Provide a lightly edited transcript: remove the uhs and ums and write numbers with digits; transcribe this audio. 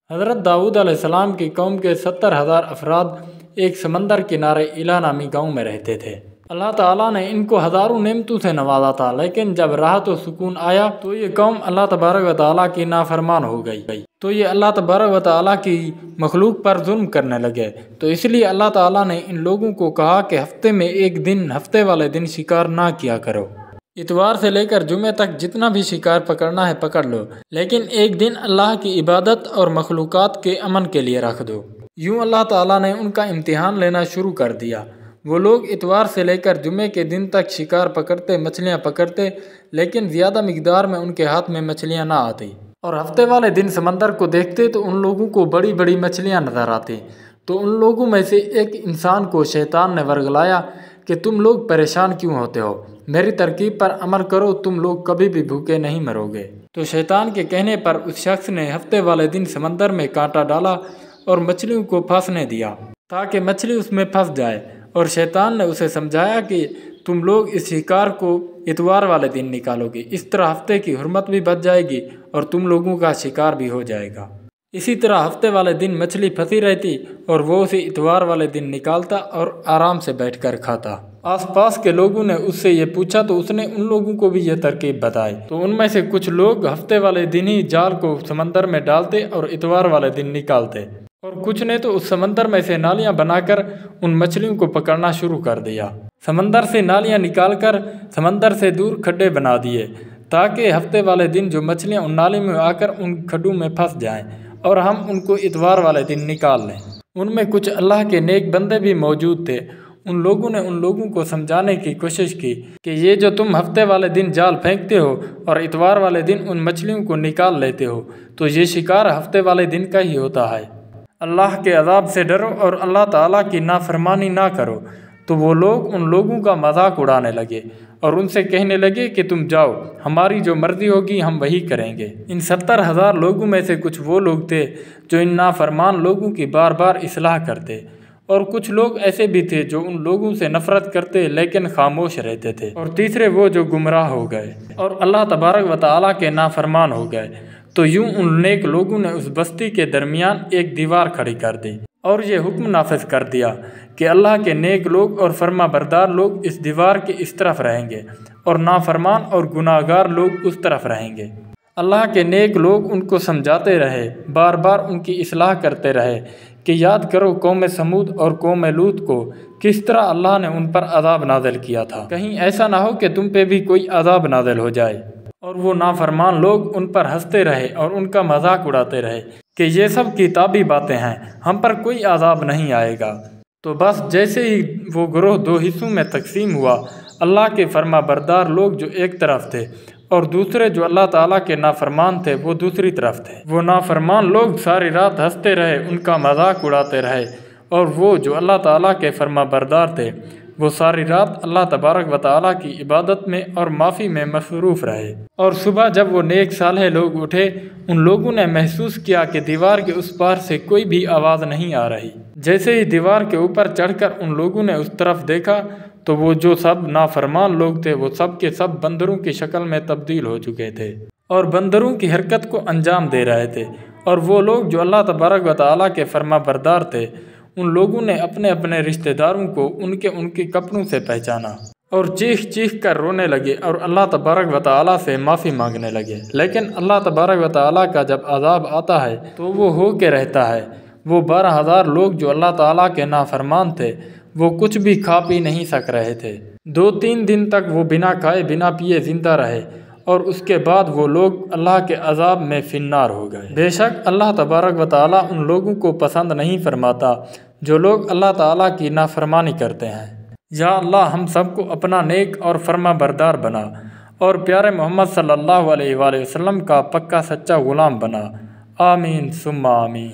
حضرت داؤد علیہ السلام کی قوم کے 70,000 افراد ایک سمندر کنارے ایلا نامی گاؤں میں رہتے تھے۔ اللہ تعالیٰ نے ان کو ہزاروں نعمتوں سے نوازا تھا، لیکن جب راحت و سکون آیا تو یہ قوم اللہ تبارک و تعالیٰ کی نافرمان ہو گئی، تو یہ اللہ تبارک و تعالیٰ کی مخلوق پر ظلم کرنے لگے۔ تو اس لیے اللہ تعالیٰ نے ان لوگوں کو کہا کہ ہفتے میں ایک دن، ہفتے والے دن شکار نہ کیا کرو۔ اتوار سے لے کر جمعے تک جتنا بھی شکار پکڑنا ہے پکڑ لو، لیکن ایک دن اللہ کی عبادت اور مخلوقات کے امن کے لیے رکھ دو۔ یوں اللہ تعالیٰ نے ان کا امتحان لینا شروع کر دیا۔ وہ لوگ اتوار سے لے کر جمعے کے دن تک شکار پکڑتے، مچھلیاں پکڑتے، لیکن زیادہ مقدار میں ان کے ہاتھ میں مچھلیاں نہ آتی، اور ہفتے والے دن سمندر کو دیکھتے تو ان لوگوں کو بڑی بڑی مچھلیاں نظر آتی۔ تو ان لوگوں میں سے ایک انسان کو شیطان نے ورگلایا کہ تم لوگ پریشان کیوں ہوتے ہو؟ میری ترکیب پر عمل کرو، تم لوگ کبھی بھی بھوکے نہیں مرو گے۔ تو شیطان کے کہنے پر اس شخص نے ہفتے والے دن سمندر میں کانٹا ڈالا اور مچھلیوں کو پھنسنے دیا تاکہ مچھلی اس میں پھنس جائے، اور شیطان نے اسے سمجھایا کہ تم لوگ اس شکار کو اتوار والے دن نکالو گے، اس طرح ہفتے کی حرمت بھی بچ جائے گی اور تم لوگوں کا شکار بھی ہو جائے گا۔ اسی طرح ہفتے والے دن مچھلی پھنسی رہتی اور وہ اسے اتوار والے دن نکالتا اور آرام سے بیٹھ کر کھاتا۔ آس پاس کے لوگوں نے اس سے یہ پوچھا تو اس نے ان لوگوں کو بھی یہ ترکیب بتائی۔ تو ان میں سے کچھ لوگ ہفتے والے دن ہی جال کو سمندر میں ڈالتے اور اتوار والے دن نکالتے، اور کچھ نے تو اس سمندر میں سے نالیاں بنا کر ان مچھلیوں کو پکڑنا شروع کر دیا۔ سمندر سے نالیاں نکال کر سمندر سے دور کھڈے بنا دیے تاکہ ہفتے والے دن جو مچھلیاں ان نالی میں آ کر ان کھڈوں میں پھنس جائیں اور ہم ان کو اتوار والے دن نکال لیں۔ ان میں کچھ اللہ کے نیک بندے بھی موجود تھے۔ ان لوگوں نے ان لوگوں کو سمجھانے کی کوشش کی کہ یہ جو تم ہفتے والے دن جال پھینکتے ہو اور اتوار والے دن ان مچھلیوں کو نکال لیتے ہو، تو یہ شکار ہفتے والے دن کا ہی ہوتا ہے۔ اللہ کے عذاب سے ڈرو اور اللہ تعالیٰ کی نافرمانی نہ کرو۔ تو وہ لوگ ان لوگوں کا مذاق اڑانے لگے اور ان سے کہنے لگے کہ تم جاؤ، ہماری جو مرضی ہوگی ہم وہی کریں گے۔ ان 70,000 لوگوں میں سے کچھ وہ لوگ تھے جو ان نافرمان لوگوں کی بار بار اصلاح کرتے، اور کچھ لوگ ایسے بھی تھے جو ان لوگوں سے نفرت کرتے لیکن خاموش رہتے تھے، اور تیسرے وہ جو گمراہ ہو گئے اور اللہ تبارک و تعالیٰ کے نافرمان ہو گئے۔ تو یوں ان نیک لوگوں نے اس بستی کے درمیان ایک دیوار کھڑی کر دی اور یہ حکم نافذ کر دیا کہ اللہ کے نیک لوگ اور فرما بردار لوگ اس دیوار کے اس طرف رہیں گے اور نافرمان اور گناہ گار لوگ اس طرف رہیں گے۔ اللہ کے نیک لوگ ان کو سمجھاتے رہے، بار بار ان کی اصلاح کرتے رہے کہ یاد کرو قوم سمود اور قوم لوط کو، کس طرح اللہ نے ان پر عذاب نازل کیا تھا، کہیں ایسا نہ ہو کہ تم پہ بھی کوئی عذاب نازل ہو جائے۔ اور وہ نافرمان لوگ ان پر ہنستے رہے اور ان کا مذاق اڑاتے رہے کہ یہ سب کتابی باتیں ہیں، ہم پر کوئی عذاب نہیں آئے گا۔ تو بس جیسے ہی وہ گروہ دو حصوں میں تقسیم ہوا، اللہ کے فرما بردار لوگ جو ایک طرف تھے اور دوسرے جو اللہ تعالیٰ کے نافرمان تھے وہ دوسری طرف تھے۔ وہ نافرمان لوگ ساری رات ہنستے رہے، ان کا مذاق اڑاتے رہے، اور وہ جو اللہ تعالیٰ کے فرما بردار تھے وہ ساری رات اللہ تبارک و تعالیٰ کی عبادت میں اور معافی میں مصروف رہے۔ اور صبح جب وہ نیک صالح لوگ اٹھے، ان لوگوں نے محسوس کیا کہ دیوار کے اس پار سے کوئی بھی آواز نہیں آ رہی۔ جیسے ہی دیوار کے اوپر چڑھ کر ان لوگوں نے اس طرف دیکھا تو وہ جو سب نافرمان لوگ تھے وہ سب کے سب بندروں کی شکل میں تبدیل ہو چکے تھے اور بندروں کی حرکت کو انجام دے رہے تھے۔ اور وہ لوگ جو اللہ تبارک و تعالیٰ کے فرما بردار تھے، ان لوگوں نے اپنے اپنے رشتہ داروں کو ان کے کپڑوں سے پہچانا اور چیخ چیخ کر رونے لگے اور اللہ تبارک و تعالیٰ سے معافی مانگنے لگے۔ لیکن اللہ تبارک و تعالیٰ کا جب عذاب آتا ہے تو وہ ہو کے رہتا ہے۔ وہ 12,000 لوگ جو اللہ تعالیٰ کے نافرمان تھے وہ کچھ بھی کھا پی نہیں سک رہے تھے۔ 2-3 دن تک وہ بنا کھائے بنا پیے زندہ رہے، اور اس کے بعد وہ لوگ اللہ کے عذاب میں فی النار ہو گئے۔ بے شک اللہ تبارک و تعالیٰ ان لوگوں کو پسند نہیں فرماتا جو لوگ اللہ تعالیٰ کی نافرمانی کرتے ہیں۔ یا اللہ ہم سب کو اپنا نیک اور فرما بردار بنا، اور پیارے محمد صلی اللہ علیہ وآلہ وسلم کا پکا سچا غلام بنا۔ آمین ثم آمین۔